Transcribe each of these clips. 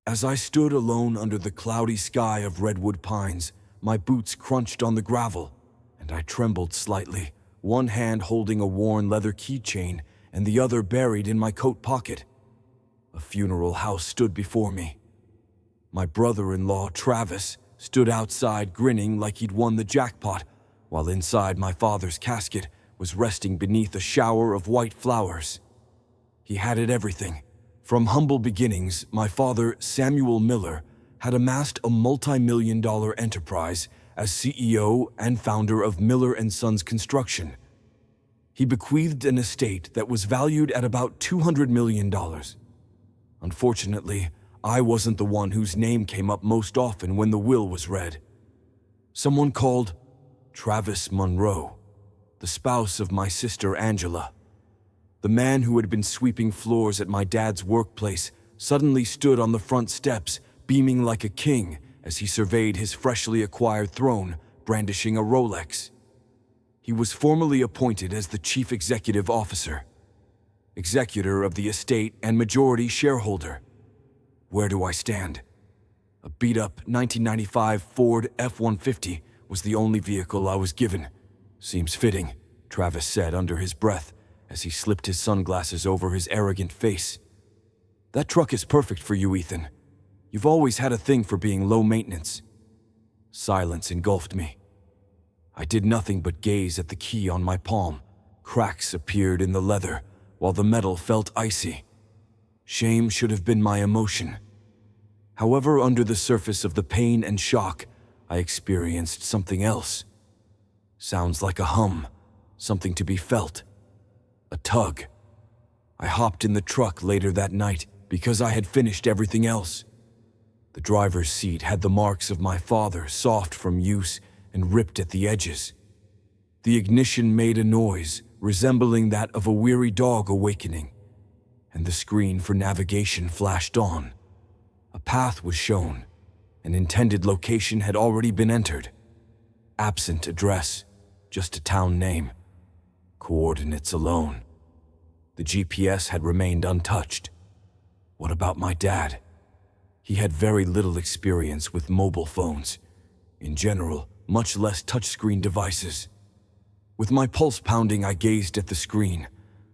As I stood alone under the cloudy sky of redwood pines, my boots crunched on the gravel, and I trembled slightly, one hand holding a worn leather keychain and the other buried in my coat pocket. A funeral house stood before me. My brother-in-law, Travis, stood outside grinning like he'd won the jackpot, while inside my father's casket was resting beneath a shower of white flowers. He had it everything. From humble beginnings, my father, Samuel Miller, had amassed a multi-million-dollar enterprise as CEO and founder of Miller & Sons Construction. He bequeathed an estate that was valued at about $200 million. Unfortunately, I wasn't the one whose name came up most often when the will was read. Someone called Travis Monroe, the spouse of my sister Angela. The man who had been sweeping floors at my dad's workplace suddenly stood on the front steps, beaming like a king as he surveyed his freshly acquired throne, brandishing a Rolex. He was formally appointed as the chief executive officer, executor of the estate and majority shareholder. Where do I stand? A beat-up 1995 Ford F-150 was the only vehicle I was given. Seems fitting, Travis said under his breath as he slipped his sunglasses over his arrogant face. That truck is perfect for you, Ethan. You've always had a thing for being low maintenance. Silence engulfed me. I did nothing but gaze at the key on my palm. Cracks appeared in the leather, while the metal felt icy. Shame should have been my emotion. However, under the surface of the pain and shock, I experienced something else. Sounds like a hum, something to be felt. A tug. I hopped in the truck later that night because I had finished everything else. The driver's seat had the marks of my father, soft from use and ripped at the edges. The ignition made a noise resembling that of a weary dog awakening, and the screen for navigation flashed on. A path was shown. An intended location had already been entered. Absent address, just a town name. Coordinates alone. The GPS had remained untouched. What about my dad? He had very little experience with mobile phones. In general, much less touchscreen devices. With my pulse pounding, I gazed at the screen.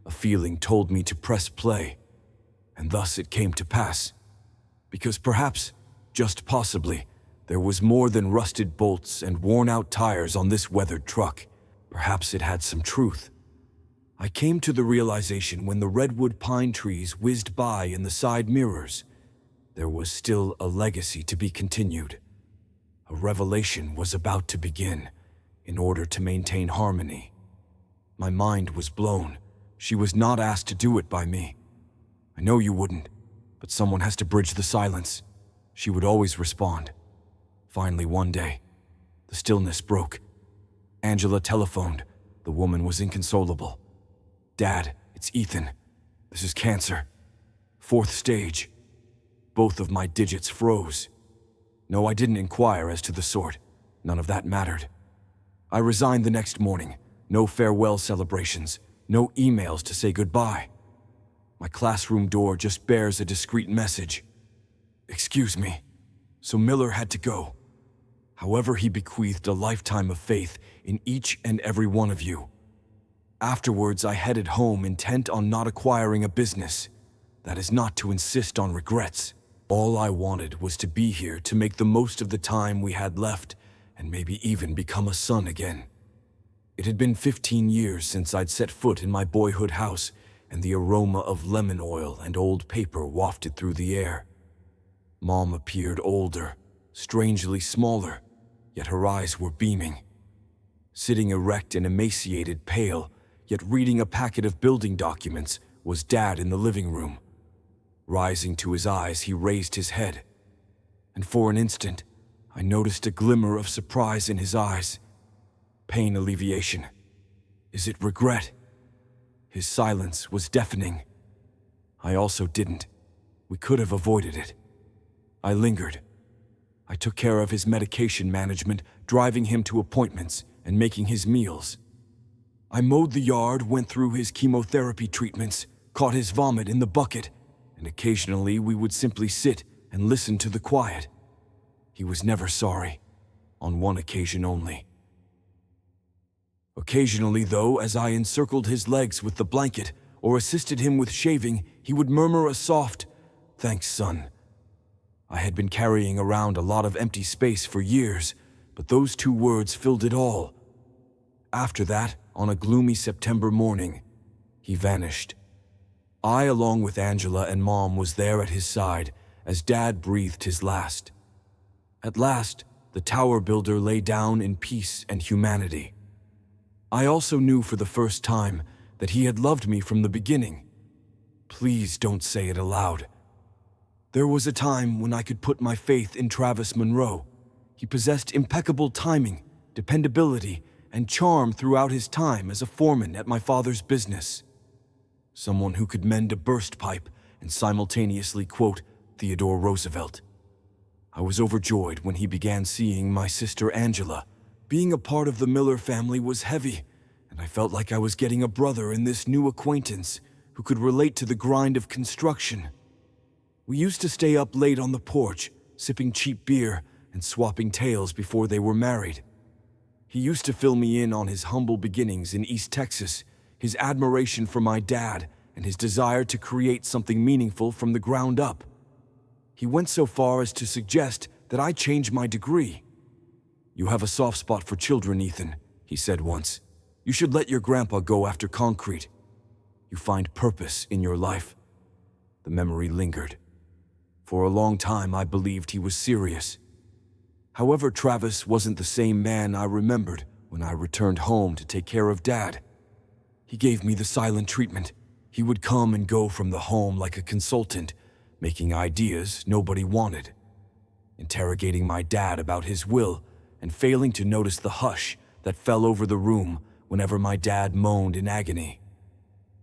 A feeling told me to press play. And thus it came to pass. Because perhaps, just possibly, there was more than rusted bolts and worn-out tires on this weathered truck. Perhaps it had some truth. I came to the realization when the redwood pine trees whizzed by in the side mirrors. There was still a legacy to be continued. A revelation was about to begin, in order to maintain harmony. My mind was blown. She was not asked to do it by me. I know you wouldn't, but someone has to bridge the silence. She would always respond. Finally, one day, the stillness broke. Angela telephoned. The woman was inconsolable. Dad, it's Ethan. This is cancer. 4th stage. Both of my digits froze. No, I didn't inquire as to the sort. None of that mattered. I resigned the next morning. No farewell celebrations. No emails to say goodbye. My classroom door just bears a discreet message. Excuse me. So Miller had to go. However, he bequeathed a lifetime of faith in each and every one of you. Afterwards, I headed home intent on not acquiring a business. That is not to insist on regrets. All I wanted was to be here to make the most of the time we had left and maybe even become a son again. It had been 15 years since I'd set foot in my boyhood house, and the aroma of lemon oil and old paper wafted through the air. Mom appeared older, strangely smaller, yet her eyes were beaming. Sitting erect and emaciated, pale, yet reading a packet of building documents, was Dad in the living room. Rising to his eyes, he raised his head, and for an instant, I noticed a glimmer of surprise in his eyes. Pain alleviation. Is it regret? His silence was deafening. I also didn't. We could have avoided it. I lingered. I took care of his medication management, driving him to appointments and making his meals. I mowed the yard, went through his chemotherapy treatments, caught his vomit in the bucket, and occasionally we would simply sit, and listened to the quiet. He was never sorry, on one occasion only. Occasionally, though, as I encircled his legs with the blanket or assisted him with shaving, he would murmur a soft, "Thanks, son." I had been carrying around a lot of empty space for years, but those two words filled it all. After that, on a gloomy September morning, he vanished. I, along with Angela and Mom, was there at his side as Dad breathed his last. At last, the tower builder lay down in peace and humanity. I also knew for the first time that he had loved me from the beginning. Please don't say it aloud. There was a time when I could put my faith in Travis Monroe. He possessed impeccable timing, dependability, and charm throughout his time as a foreman at my father's business. Someone who could mend a burst pipe and simultaneously quote Theodore Roosevelt. I was overjoyed when he began seeing my sister Angela. Being a part of the Miller family was heavy, and I felt like I was getting a brother in this new acquaintance who could relate to the grind of construction. We used to stay up late on the porch, sipping cheap beer and swapping tales before they were married. He used to fill me in on his humble beginnings in East Texas, his admiration for my dad, and his desire to create something meaningful from the ground up. He went so far as to suggest that I change my degree. "You have a soft spot for children, Ethan," he said once. "You should let your grandpa go after concrete. You find purpose in your life." The memory lingered. For a long time, I believed he was serious. However, Travis wasn't the same man I remembered when I returned home to take care of Dad. He gave me the silent treatment. He would come and go from the home like a consultant, making ideas nobody wanted, interrogating my dad about his will, and failing to notice the hush that fell over the room whenever my dad moaned in agony.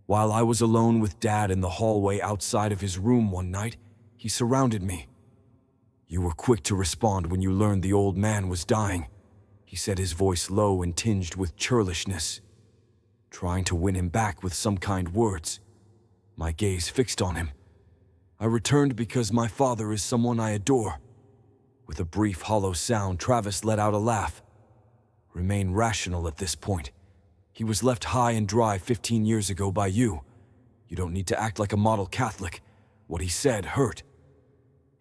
While I was alone with Dad in the hallway outside of his room one night, he surrounded me. "You were quick to respond when you learned the old man was dying," he said, his voice low and tinged with churlishness. Trying to win him back with some kind words, my gaze fixed on him. I returned because my father is someone I adore. With a brief, hollow sound, Travis let out a laugh. Remain rational at this point. He was left high and dry 15 years ago by you. You don't need to act like a model Catholic. What he said hurt.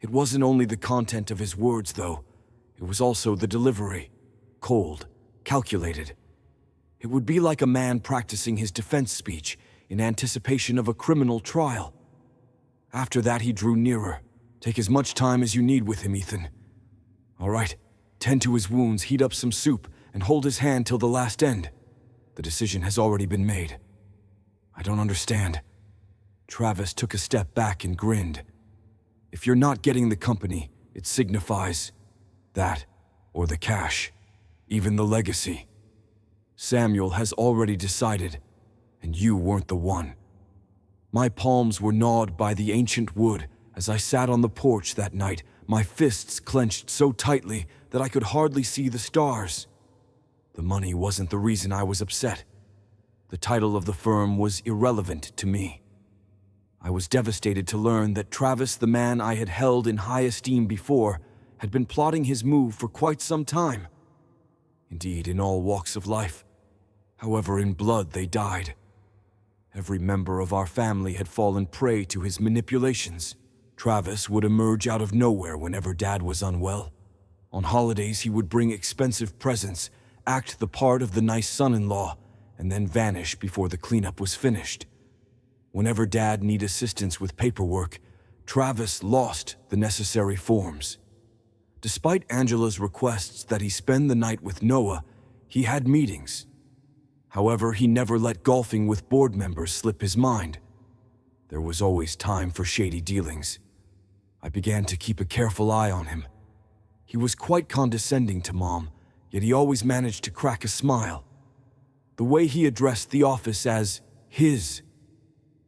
It wasn't only the content of his words, though. It was also the delivery. Cold, calculated. It would be like a man practicing his defense speech in anticipation of a criminal trial. After that, he drew nearer. "Take as much time as you need with him, Ethan. All right, tend to his wounds, heat up some soup, and hold his hand till the last end. The decision has already been made." "I don't understand." Travis took a step back and grinned. "If you're not getting the company, it signifies that, or the cash, even the legacy. Samuel has already decided, and you weren't the one." My palms were gnawed by the ancient wood as I sat on the porch that night, my fists clenched so tightly that I could hardly see the stars. The money wasn't the reason I was upset. The title of the firm was irrelevant to me. I was devastated to learn that Travis, the man I had held in high esteem before, had been plotting his move for quite some time. Indeed, in all walks of life. However, in blood they died. Every member of our family had fallen prey to his manipulations. Travis would emerge out of nowhere whenever Dad was unwell. On holidays, he would bring expensive presents, act the part of the nice son-in-law, and then vanish before the cleanup was finished. Whenever Dad needed assistance with paperwork, Travis lost the necessary forms. Despite Angela's requests that he spend the night with Noah, he had meetings. However, he never let golfing with board members slip his mind. There was always time for shady dealings. I began to keep a careful eye on him. He was quite condescending to Mom, yet he always managed to crack a smile. The way he addressed the office as his.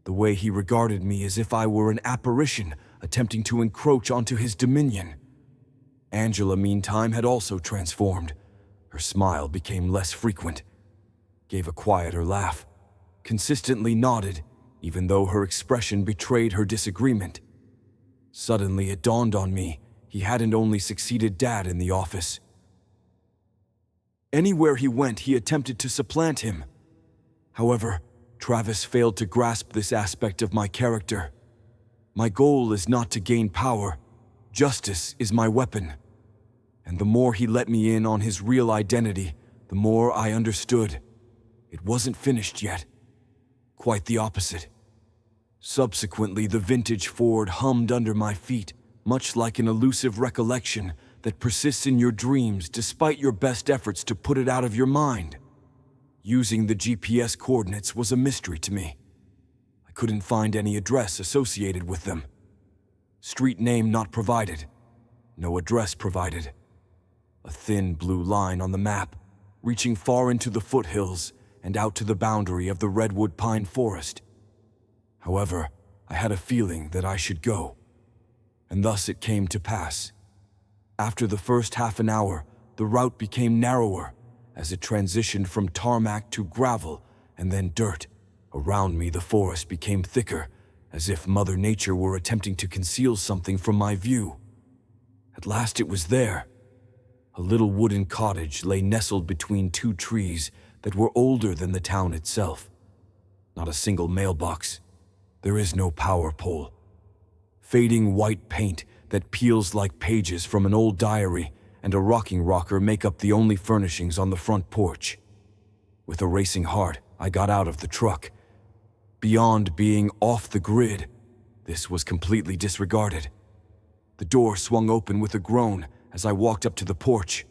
The way he regarded me as if I were an apparition attempting to encroach onto his dominion. Angela, meantime, had also transformed. Her smile became less frequent, gave a quieter laugh, consistently nodded, even though her expression betrayed her disagreement. Suddenly, it dawned on me he hadn't only succeeded Dad in the office. Anywhere he went, he attempted to supplant him. However, Travis failed to grasp this aspect of my character. My goal is not to gain power. Justice is my weapon. And the more he let me in on his real identity, the more I understood. It wasn't finished yet. Quite the opposite. Subsequently, the vintage Ford hummed under my feet, much like an elusive recollection that persists in your dreams despite your best efforts to put it out of your mind. Using the GPS coordinates was a mystery to me. I couldn't find any address associated with them. Street name not provided. No address provided. A thin blue line on the map, reaching far into the foothills and out to the boundary of the redwood pine forest. However, I had a feeling that I should go. And thus it came to pass. After the first half an hour, the route became narrower as it transitioned from tarmac to gravel and then dirt. Around me, the forest became thicker, as if Mother Nature were attempting to conceal something from my view. At last it was there. A little wooden cottage lay nestled between two trees that were older than the town itself. Not a single mailbox. There is no power pole. Fading white paint that peels like pages from an old diary and a rocking rocker make up the only furnishings on the front porch. With a racing heart, I got out of the truck. Beyond being off the grid, this was completely disregarded. The door swung open with a groan as I walked up to the porch,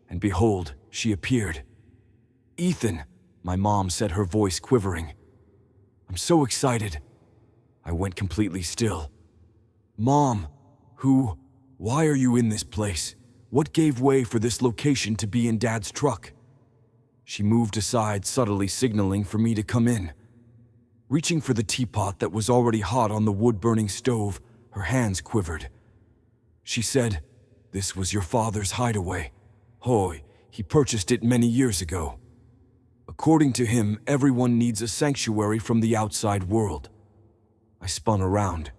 and behold, she appeared. "Ethan," my mom said, her voice quivering. "I'm so excited." I went completely still. "Mom, why are you in this place? What gave way for this location to be in Dad's truck?" She moved aside, subtly signaling for me to come in. Reaching for the teapot that was already hot on the wood-burning stove, her hands quivered. She said, "This was your father's hideaway. Hoy, he purchased it many years ago. According to him, everyone needs a sanctuary from the outside world." I spun around.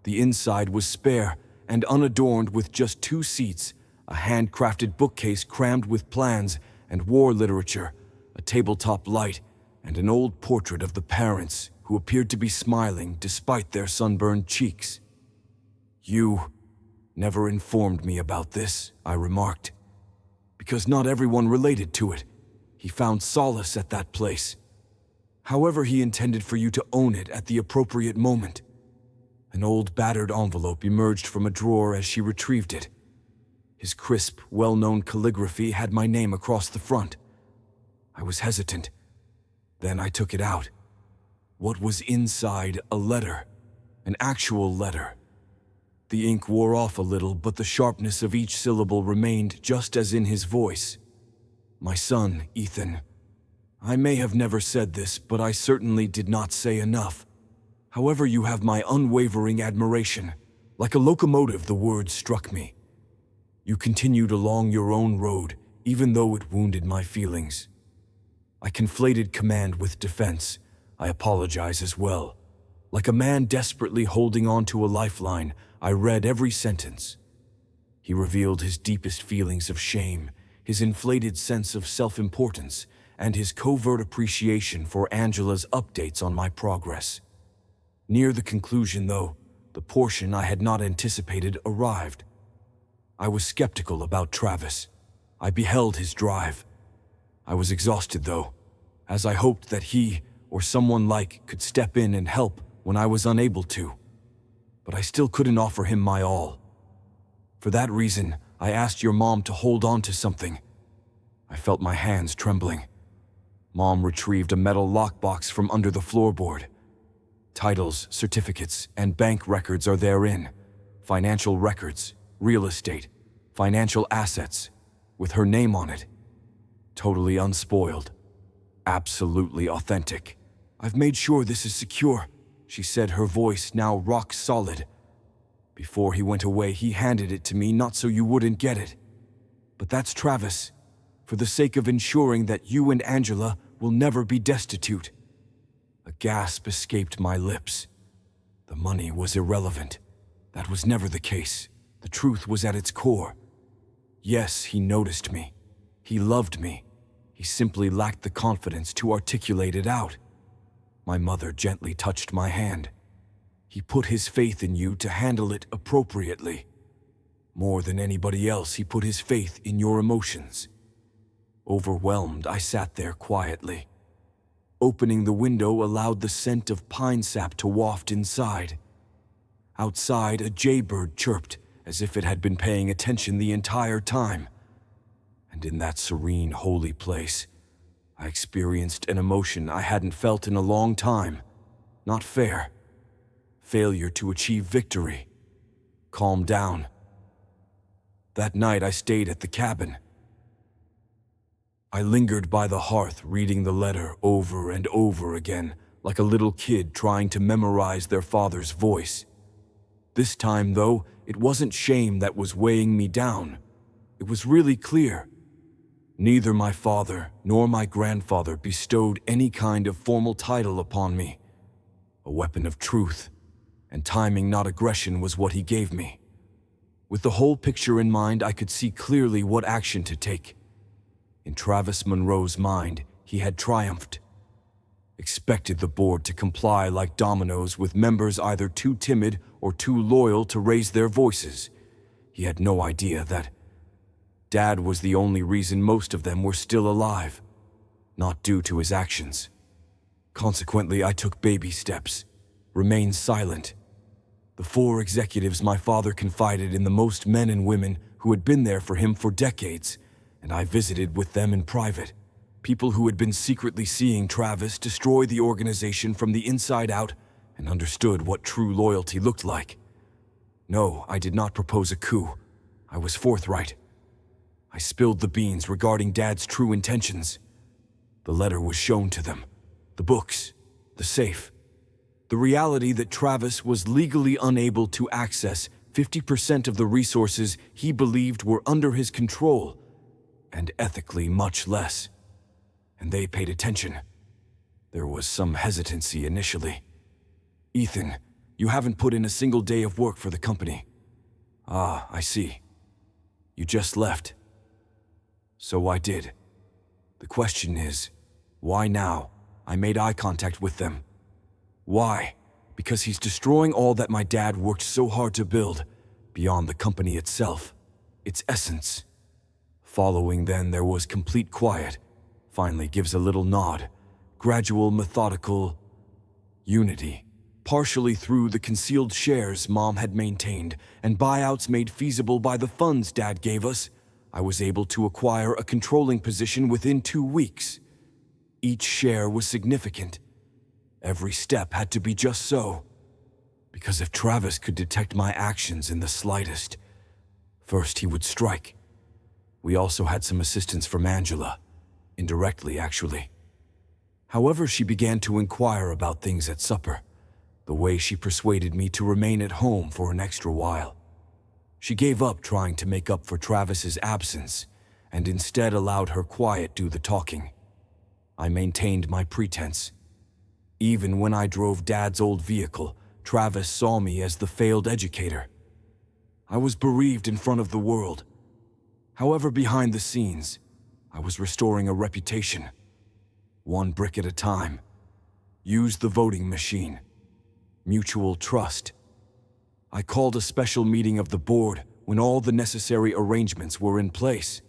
The inside was spare and unadorned with just 2 seats, a handcrafted bookcase crammed with plans and war literature, a tabletop light, and an old portrait of the parents who appeared to be smiling despite their sunburned cheeks. "You never informed me about this," I remarked. "Because not everyone related to it. He found solace at that place. However, he intended for you to own it at the appropriate moment." An old battered envelope emerged from a drawer as she retrieved it. His crisp, well-known calligraphy had my name across the front. I was hesitant. Then I took it out. What was inside? A letter. An actual letter. The ink wore off a little, but the sharpness of each syllable remained, just as in his voice. "My son, Ethan. I may have never said this, but I certainly did not say enough. However, you have my unwavering admiration. Like a locomotive, the words struck me. You continued along your own road, even though it wounded my feelings. I conflated command with defense. I apologize as well. Like a man desperately holding on to a lifeline, I read every sentence." He revealed his deepest feelings of shame, his inflated sense of self-importance, and his covert appreciation for Angela's updates on my progress. Near the conclusion, though, the portion I had not anticipated arrived. I was skeptical about Travis. I beheld his drive. I was exhausted, though, as I hoped that he, or someone like, could step in and help when I was unable to. But I still couldn't offer him my all. For that reason, I asked your mom to hold on to something. I felt my hands trembling. Mom retrieved a metal lockbox from under the floorboard. Titles, certificates, and bank records are therein. Financial records, real estate, financial assets, with her name on it. Totally unspoiled. Absolutely authentic. "I've made sure this is secure," she said, her voice now rock solid. "Before he went away, he handed it to me, not so you wouldn't get it. But that's Travis, for the sake of ensuring that you and Angela will never be destitute." A gasp escaped my lips. The money was irrelevant. That was never the case. The truth was at its core. Yes, he noticed me. He loved me. He simply lacked the confidence to articulate it out. My mother gently touched my hand. He put his faith in you to handle it appropriately. More than anybody else, he put his faith in your emotions. Overwhelmed, I sat there quietly. Opening the window allowed the scent of pine sap to waft inside. Outside, a jaybird chirped as if it had been paying attention the entire time. And in that serene, holy place, I experienced an emotion I hadn't felt in a long time. Not fair. Failure to achieve victory. Calm down. That night I stayed at the cabin. I lingered by the hearth reading the letter over and over again, like a little kid trying to memorize their father's voice. This time, though, it wasn't shame that was weighing me down. It was really clear. Neither my father nor my grandfather bestowed any kind of formal title upon me. A weapon of truth and timing, not aggression, was what he gave me. With the whole picture in mind, I could see clearly what action to take. In Travis Monroe's mind, he had triumphed. Expected the board to comply like dominoes, with members either too timid or too loyal to raise their voices. He had no idea that Dad was the only reason most of them were still alive, not due to his actions. Consequently, I took baby steps, remained silent. The 4 executives my father confided in the most men and women who had been there for him for decades, and I visited with them in private. People who had been secretly seeing Travis destroy the organization from the inside out and understood what true loyalty looked like. No, I did not propose a coup. I was forthright. I spilled the beans regarding Dad's true intentions. The letter was shown to them. The books. The safe. The reality that Travis was legally unable to access 50% of the resources he believed were under his control, and ethically much less. And they paid attention. There was some hesitancy initially. "Ethan, you haven't put in a single day of work for the company." "Ah, I see. You just left." So I did. The question is, why now? I made eye contact with them. Why? Because he's destroying all that my dad worked so hard to build, beyond the company itself, its essence. Following then, there was complete quiet. Finally gives a little nod. Gradual, methodical unity. Partially through the concealed shares Mom had maintained and buyouts made feasible by the funds Dad gave us, I was able to acquire a controlling position within 2 weeks. Each share was significant. Every step had to be just so. Because if Travis could detect my actions in the slightest, first he would strike. We also had some assistance from Angela. Indirectly, actually. However, she began to inquire about things at supper, the way she persuaded me to remain at home for an extra while. She gave up trying to make up for Travis's absence, and instead allowed her quiet do the talking. I maintained my pretense. Even when I drove Dad's old vehicle, Travis saw me as the failed educator. I was bereaved in front of the world. However, behind the scenes, I was restoring a reputation. One brick at a time. Used the voting machine. Mutual trust. I called a special meeting of the board when all the necessary arrangements were in place.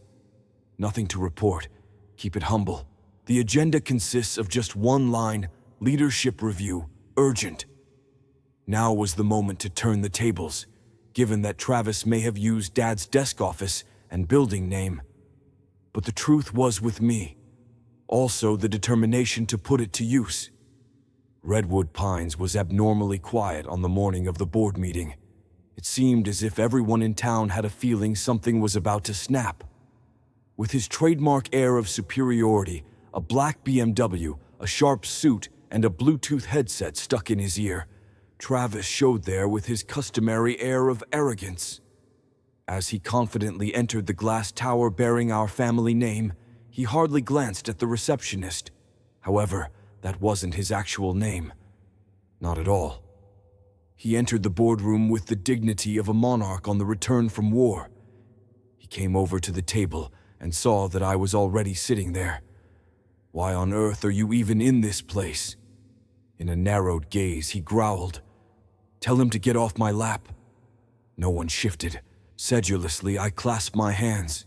Nothing to report. Keep it humble. The agenda consists of just one line: leadership review, urgent. Now was the moment to turn the tables, given that Travis may have used Dad's desk office and building name. But the truth was with me. Also the determination to put it to use. Redwood Pines was abnormally quiet on the morning of the board meeting. It seemed as if everyone in town had a feeling something was about to snap. With his trademark air of superiority, a black BMW, a sharp suit, and a Bluetooth headset stuck in his ear, Travis showed there with his customary air of arrogance. As he confidently entered the glass tower bearing our family name, he hardly glanced at the receptionist. However, that wasn't his actual name. Not at all. He entered the boardroom with the dignity of a monarch on the return from war. He came over to the table and saw that I was already sitting there. "Why on earth are you even in this place?" In a narrowed gaze, he growled, "Tell him to get off my lap." No one shifted. Sedulously, I clasped my hands.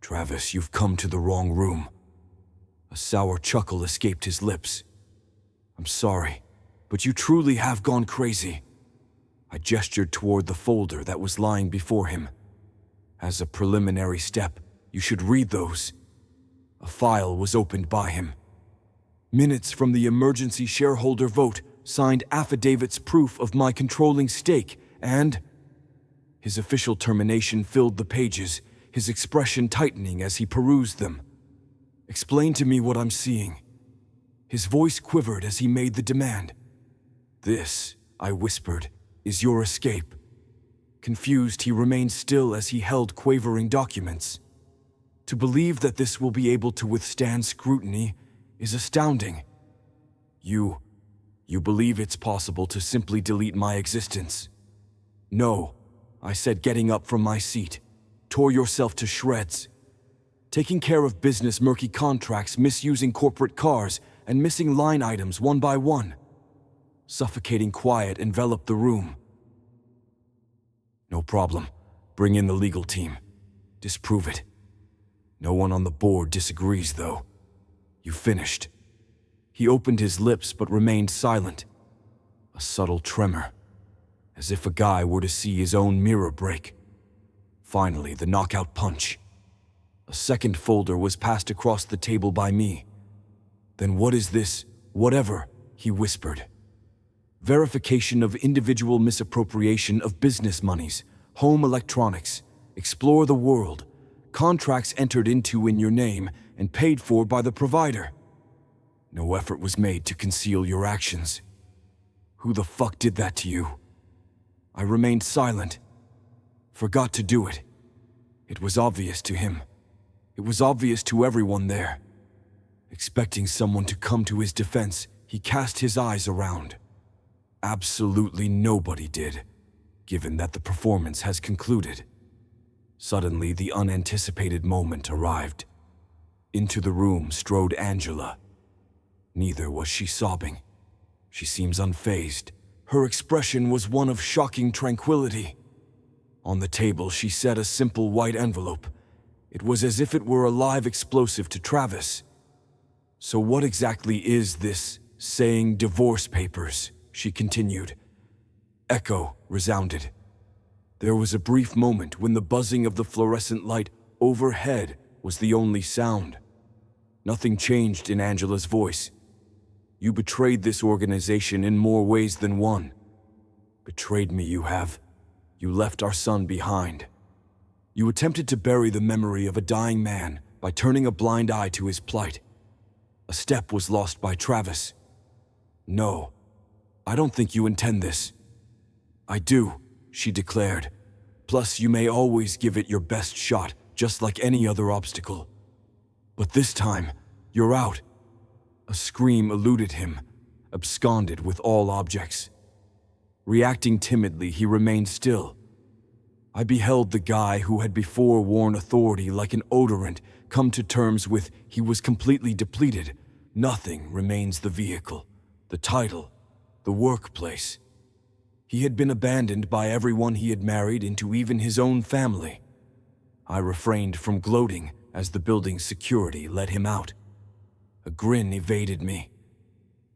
"Travis, you've come to the wrong room." A sour chuckle escaped his lips. "I'm sorry, but you truly have gone crazy." I gestured toward the folder that was lying before him. "As a preliminary step, you should read those." A file was opened by him. Minutes from the emergency shareholder vote, signed affidavits proof of my controlling stake, and... His official termination filled the pages, his expression tightening as he perused them. "Explain to me what I'm seeing." His voice quivered as he made the demand. "This," I whispered, "is your escape." Confused, he remained still as he held quavering documents. To believe that this will be able to withstand scrutiny is astounding. You believe it's possible to simply delete my existence?" "No," I said, getting up from my seat. "Tore yourself to shreds. Taking care of business murky contracts, misusing corporate cars, and missing line items one by one." Suffocating quiet enveloped the room. "No problem. Bring in the legal team. Disprove it. No one on the board disagrees, though. You finished." He opened his lips but remained silent. A subtle tremor, as if a guy were to see his own mirror break. Finally, the knockout punch. A second folder was passed across the table by me. "Then what is this, whatever?" he whispered. "Verification of individual misappropriation of business monies, home electronics, explore the world, contracts entered into in your name and paid for by the provider. No effort was made to conceal your actions. Who the fuck did that to you?" I remained silent. Forgot to do it. It was obvious to him. It was obvious to everyone there. Expecting someone to come to his defense, he cast his eyes around. Absolutely nobody did, given that the performance has concluded. Suddenly, the unanticipated moment arrived. Into the room strode Angela. Neither was she sobbing. She seems unfazed. Her expression was one of shocking tranquility. On the table, she set a simple white envelope. It was as if it were a live explosive to Travis. "So what exactly is this, saying divorce papers?" she continued. Echo resounded. There was a brief moment when the buzzing of the fluorescent light overhead was the only sound. Nothing changed in Angela's voice. "You betrayed this organization in more ways than one. Betrayed me, you have. You left our son behind. You attempted to bury the memory of a dying man by turning a blind eye to his plight. A step was lost by Travis. No, I don't think you intend this." "I do," she declared. "Plus, you may always give it your best shot, just like any other obstacle. But this time, you're out." A scream eluded him, absconded with all objects. Reacting timidly, he remained still. I beheld the guy who had before worn authority like an odorant come to terms with he was completely depleted. Nothing remains the vehicle, the title, the workplace. He had been abandoned by everyone he had married into even his own family. I refrained from gloating as the building's security let him out. A grin evaded me.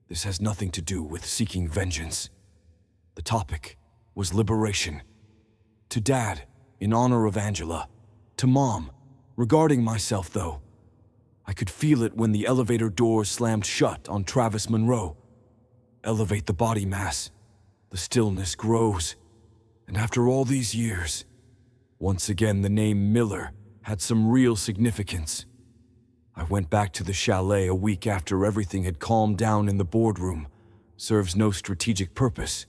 This has nothing to do with seeking vengeance. The topic was liberation. To Dad, in honor of Angela. To Mom, regarding myself though. I could feel it when the elevator doors slammed shut on Travis Monroe. Elevate the body mass. The stillness grows. And after all these years, once again the name Miller had some real significance. I went back to the chalet a week after everything had calmed down in the boardroom. Serves no strategic purpose,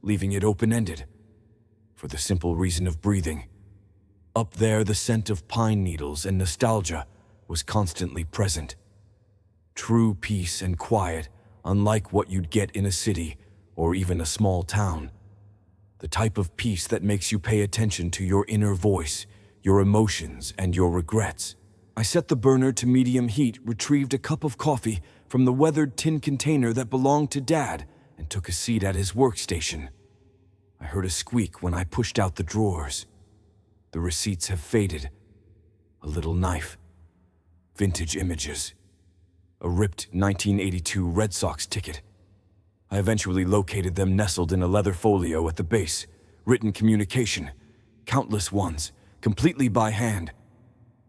leaving it open-ended. For the simple reason of breathing. Up there, the scent of pine needles and nostalgia was constantly present. True peace and quiet, unlike what you'd get in a city, or even a small town. The type of peace that makes you pay attention to your inner voice, your emotions, and your regrets. I set the burner to medium heat, retrieved a cup of coffee from the weathered tin container that belonged to Dad, and took a seat at his workstation. I heard a squeak when I pushed out the drawers. The receipts have faded. A little knife. Vintage images. A ripped 1982 Red Sox ticket. I eventually located them nestled in a leather folio at the base. Written communication. Countless ones, completely by hand.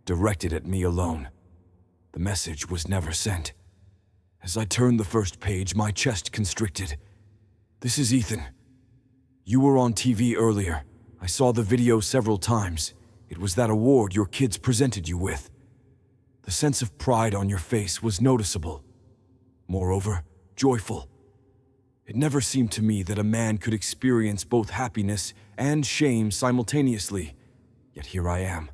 Directed at me alone. The message was never sent. As I turned the first page, my chest constricted. "This is Ethan. You were on TV earlier. I saw the video several times. It was that award your kids presented you with. The sense of pride on your face was noticeable. Moreover, joyful. It never seemed to me that a man could experience both happiness and shame simultaneously. Yet here I am.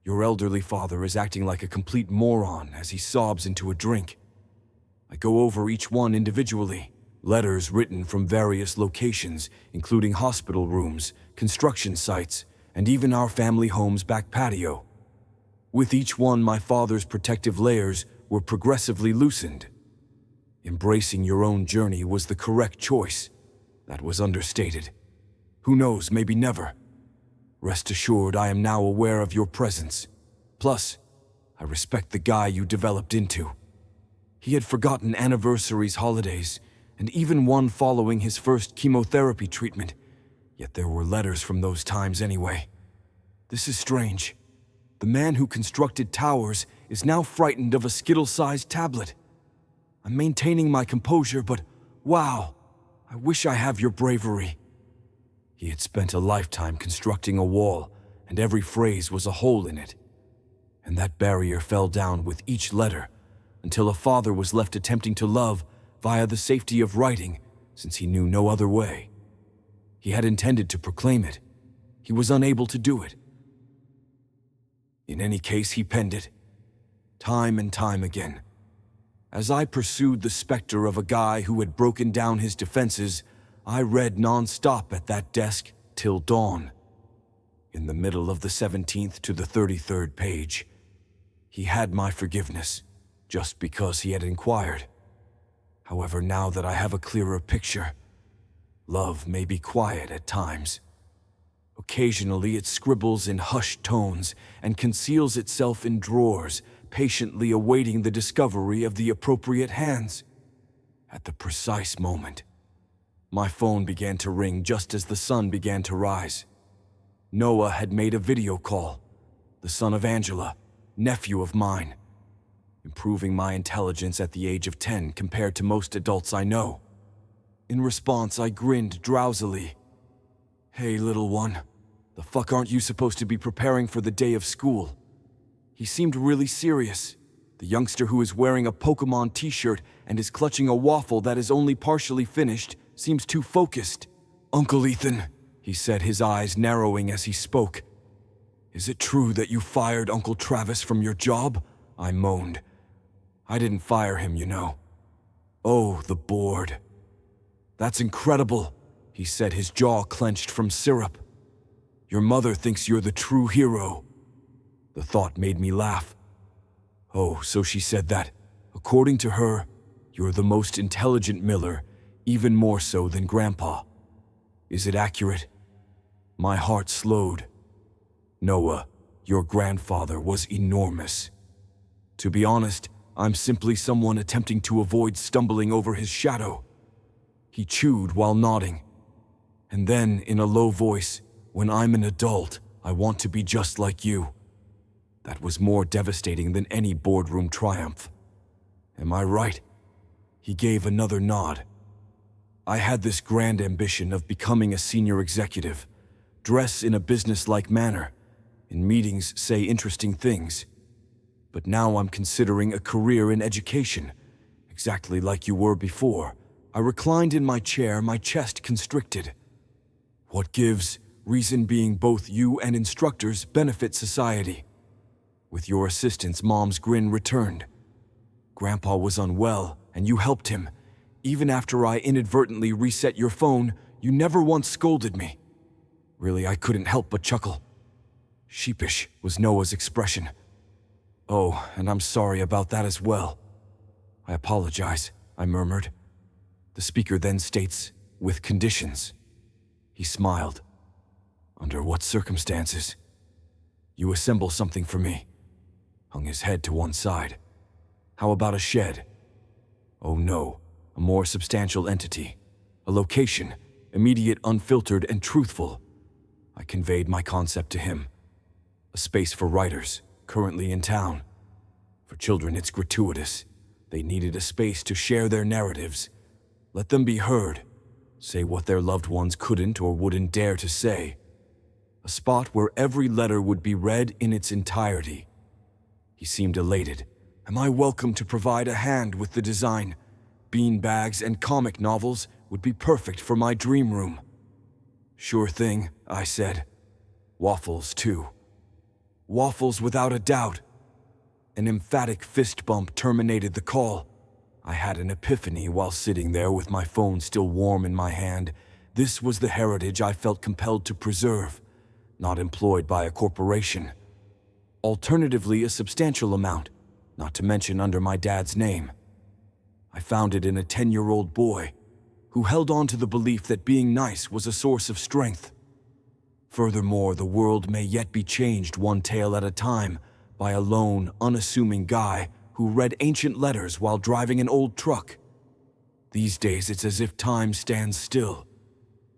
Your elderly father is acting like a complete moron as he sobs into a drink. I go over each one individually. Letters written from various locations, including hospital rooms, construction sites, and even our family home's back patio. With each one, my father's protective layers were progressively loosened. Embracing your own journey was the correct choice. That was understated. Who knows, maybe never. Rest assured, I am now aware of your presence. Plus, I respect the guy you developed into. He had forgotten anniversaries, holidays, and even one following his first chemotherapy treatment. Yet there were letters from those times anyway. This is strange. The man who constructed towers is now frightened of a Skittle-sized tablet. I'm maintaining my composure, but wow, I wish I have your bravery. He had spent a lifetime constructing a wall, and every phrase was a hole in it. And that barrier fell down with each letter, until a father was left attempting to love via the safety of writing, since he knew no other way. He had intended to proclaim it. He was unable to do it. In any case, he penned it, time and time again. As I pursued the specter of a guy who had broken down his defenses, I read non-stop at that desk till dawn. In the middle of the 17th to the 33rd page, he had my forgiveness, just because he had inquired. However, now that I have a clearer picture, love may be quiet at times. Occasionally it scribbles in hushed tones and conceals itself in drawers, patiently awaiting the discovery of the appropriate hands. At the precise moment, my phone began to ring just as the sun began to rise. Noah had made a video call, the son of Angela, nephew of mine, improving my intelligence at the age of 10 compared to most adults I know. In response, I grinned drowsily. "Hey, little one, the fuck aren't you supposed to be preparing for the day of school?" He seemed really serious. The youngster who is wearing a Pokemon t-shirt and is clutching a waffle that is only partially finished seems too focused. "Uncle Ethan," he said, his eyes narrowing as he spoke. "Is it true that you fired Uncle Travis from your job?" I moaned. "I didn't fire him, you know." "Oh, the board." "That's incredible," he said, his jaw clenched from syrup. "Your mother thinks you're the true hero." The thought made me laugh. "Oh, so she said that, according to her, you're the most intelligent miller, even more so than Grandpa. Is it accurate?" My heart slowed. "Noah, your grandfather was enormous. To be honest, I'm simply someone attempting to avoid stumbling over his shadow." He chewed while nodding. And then, in a low voice, "When I'm an adult, I want to be just like you." That was more devastating than any boardroom triumph. "Am I right?" He gave another nod. "I had this grand ambition of becoming a senior executive, dress in a business-like manner, in meetings say interesting things. But now I'm considering a career in education, exactly like you were before." I reclined in my chair, my chest constricted. "What gives? Reason being both you and instructors benefit society." With your assistance, Mom's grin returned. "Grandpa was unwell, and you helped him. Even after I inadvertently reset your phone, you never once scolded me. Really, I couldn't help but chuckle. Sheepish was Noah's expression. Oh, and I'm sorry about that as well. I apologize, I murmured. The speaker then states, with conditions. He smiled. Under what circumstances? You assemble something for me. Hung his head to one side. How about a shed? Oh no, a more substantial entity. A location, immediate, unfiltered, and truthful. I conveyed my concept to him. A space for writers, currently in town. For children, it's gratuitous. They needed a space to share their narratives. Let them be heard. Say what their loved ones couldn't or wouldn't dare to say. A spot where every letter would be read in its entirety. He seemed elated. Am I welcome to provide a hand with the design? Beanbags and comic novels would be perfect for my dream room. Sure thing, I said. Waffles, too. Waffles without a doubt. An emphatic fist bump terminated the call. I had an epiphany while sitting there with my phone still warm in my hand. This was the heritage I felt compelled to preserve, not employed by a corporation. Alternatively, a substantial amount, not to mention under my dad's name. I found it in a 10-year-old boy who held on to the belief that being nice was a source of strength. Furthermore, the world may yet be changed one tale at a time by a lone, unassuming guy who read ancient letters while driving an old truck. These days, it's as if time stands still.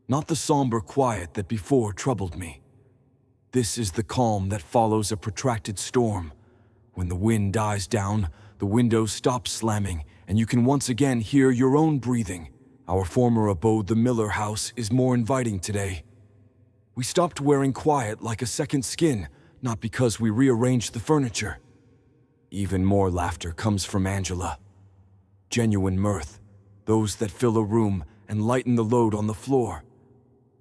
Not the somber quiet that before troubled me. This is the calm that follows a protracted storm. When the wind dies down, the windows stop slamming, and you can once again hear your own breathing. Our former abode, the Miller house, is more inviting today. We stopped wearing quiet like a second skin, not because we rearranged the furniture. Even more laughter comes from Angela. Genuine mirth, those that fill a room and lighten the load on the floor.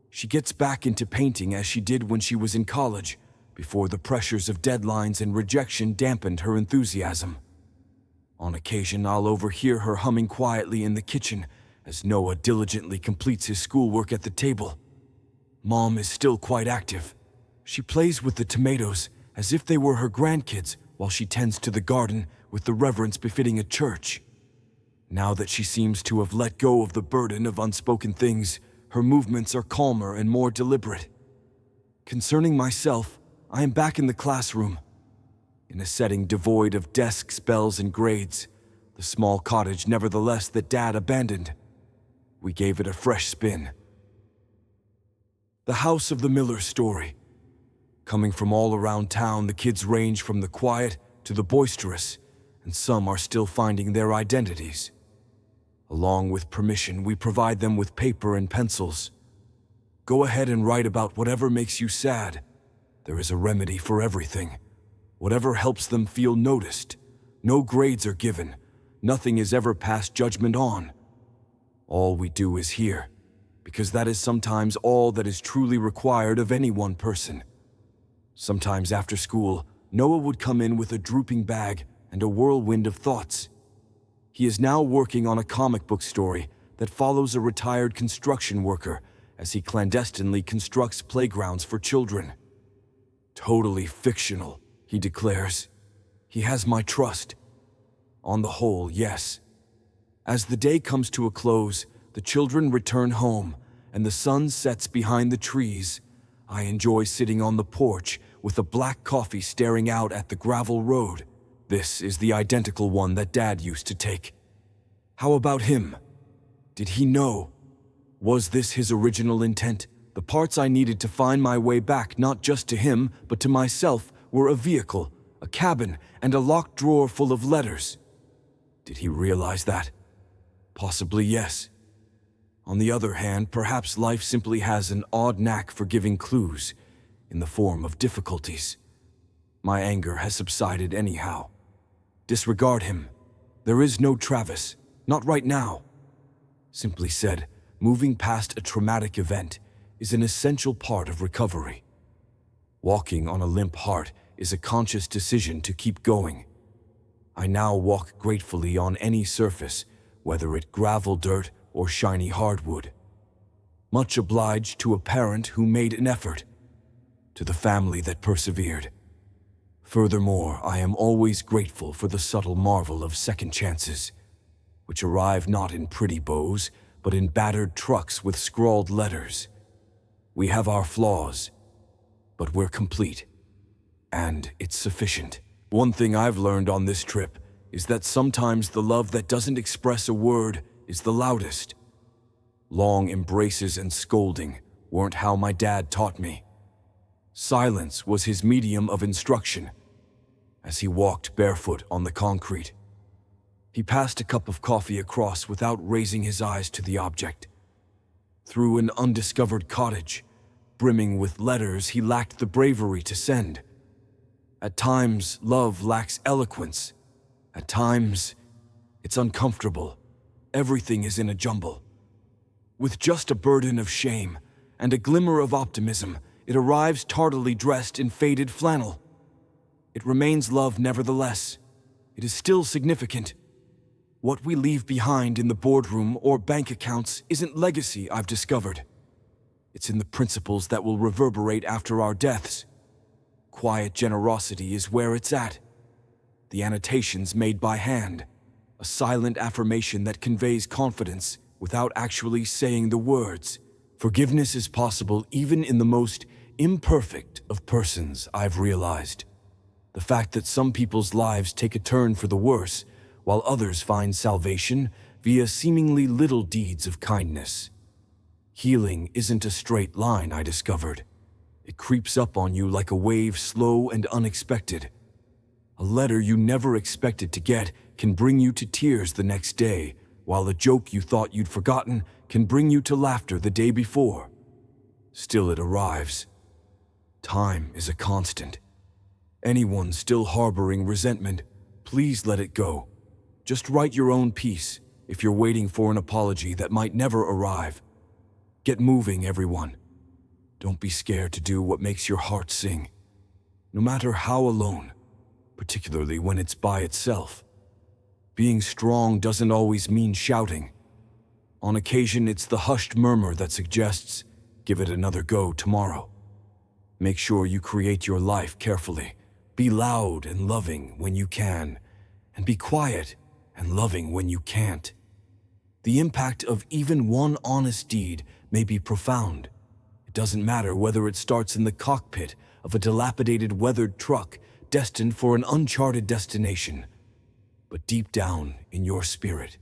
She gets back into painting as she did when she was in college, before the pressures of deadlines and rejection dampened her enthusiasm. On occasion, I'll overhear her humming quietly in the kitchen as Noah diligently completes his schoolwork at the table. Mom is still quite active. She plays with the tomatoes as if they were her grandkids while she tends to the garden with the reverence befitting a church. Now that she seems to have let go of the burden of unspoken things, her movements are calmer and more deliberate. Concerning myself, I am back in the classroom. In a setting devoid of desks, bells, and grades, the small cottage nevertheless that Dad abandoned. We gave it a fresh spin. The house of the Miller story. Coming from all around town, the kids range from the quiet to the boisterous, and some are still finding their identities. Along with permission, we provide them with paper and pencils. Go ahead and write about whatever makes you sad. There is a remedy for everything. Whatever helps them feel noticed. No grades are given. Nothing is ever passed judgment on. All we do is hear, because that is sometimes all that is truly required of any one person. Sometimes after school, Noah would come in with a drooping bag and a whirlwind of thoughts. He is now working on a comic book story that follows a retired construction worker as he clandestinely constructs playgrounds for children. Totally fictional, he declares. He has my trust. On the whole, yes. As the day comes to a close, the children return home, and the sun sets behind the trees. I enjoy sitting on the porch with a black coffee staring out at the gravel road. This is the identical one that Dad used to take. How about him? Did he know? Was this his original intent? The parts I needed to find my way back not just to him, but to myself, were a vehicle, a cabin, and a locked drawer full of letters. Did he realize that? Possibly yes. On the other hand, perhaps life simply has an odd knack for giving clues in the form of difficulties. My anger has subsided anyhow. Disregard him. There is no Travis, not right now. Simply said, moving past a traumatic event is an essential part of recovery. Walking on a limp heart is a conscious decision to keep going. I now walk gratefully on any surface, whether it gravel dirt or shiny hardwood. Much obliged to a parent who made an effort, to the family that persevered. Furthermore, I am always grateful for the subtle marvel of second chances, which arrive not in pretty bows, but in battered trucks with scrawled letters. We have our flaws, but we're complete, and it's sufficient. One thing I've learned on this trip is that sometimes the love that doesn't express a word is the loudest. Long embraces and scolding weren't how my dad taught me. Silence was his medium of instruction. As he walked barefoot on the concrete, he passed a cup of coffee across without raising his eyes to the object. Through an undiscovered cottage, brimming with letters he lacked the bravery to send. At times, love lacks eloquence. At times, it's uncomfortable. Everything is in a jumble. With just a burden of shame and a glimmer of optimism, it arrives tardily dressed in faded flannel. It remains love nevertheless. It is still significant. What we leave behind in the boardroom or bank accounts isn't legacy, I've discovered. It's in the principles that will reverberate after our deaths. Quiet generosity is where it's at. The annotations made by hand, a silent affirmation that conveys confidence without actually saying the words. Forgiveness is possible even in the most imperfect of persons, I've realized. The fact that some people's lives take a turn for the worse, while others find salvation via seemingly little deeds of kindness. Healing isn't a straight line, I discovered. It creeps up on you like a wave, slow and unexpected. A letter you never expected to get can bring you to tears the next day, while a joke you thought you'd forgotten can bring you to laughter the day before. Still it arrives. Time is a constant. Anyone still harboring resentment, please let it go. Just write your own piece if you're waiting for an apology that might never arrive. Get moving, everyone. Don't be scared to do what makes your heart sing, no matter how alone, particularly when it's by itself. Being strong doesn't always mean shouting. On occasion, it's the hushed murmur that suggests, give it another go tomorrow. Make sure you create your life carefully. Be loud and loving when you can, and be quiet and loving when you can't. The impact of even one honest deed may be profound. It doesn't matter whether it starts in the cockpit of a dilapidated weathered truck destined for an uncharted destination, but deep down in your spirit.